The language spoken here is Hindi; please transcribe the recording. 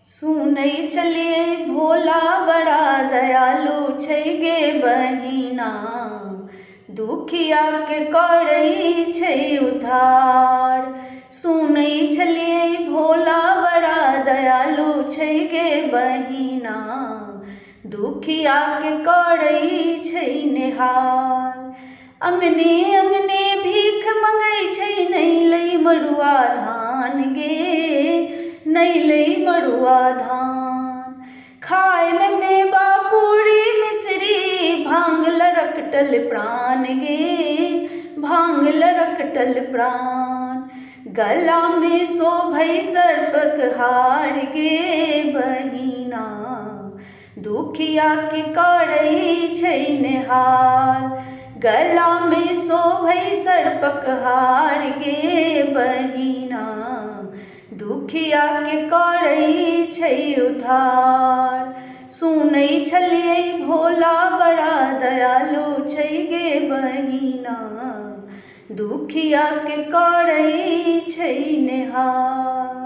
सुनै छलियै भोला बड़ा दयालु छै गे बहिना, दुखिया के करै छै उद्धार। सुनै छलियै भोला बड़ा दयालु छै गे बहिना, दुखिया के करै छै निहार। अंगने अंगने भीख मंगै छै, नहीं लै मड़ुआ धान गे, नहीं लै मड़ुआ धान। खाइल में बापूरी मिश्री, भांग लरकटल प्राण गे, भांग लरकटल प्राण। गला में शोभै सर्पक हार गे बहिना, दुखिया के करै छै निहार। गला में शोभै सर्पक हार गे बहिना, दुखिया के करै छै उद्धार। सुनै छलियै भोला बड़ा दयालु छै गे बहिना, दुखिया के करै छै निहार।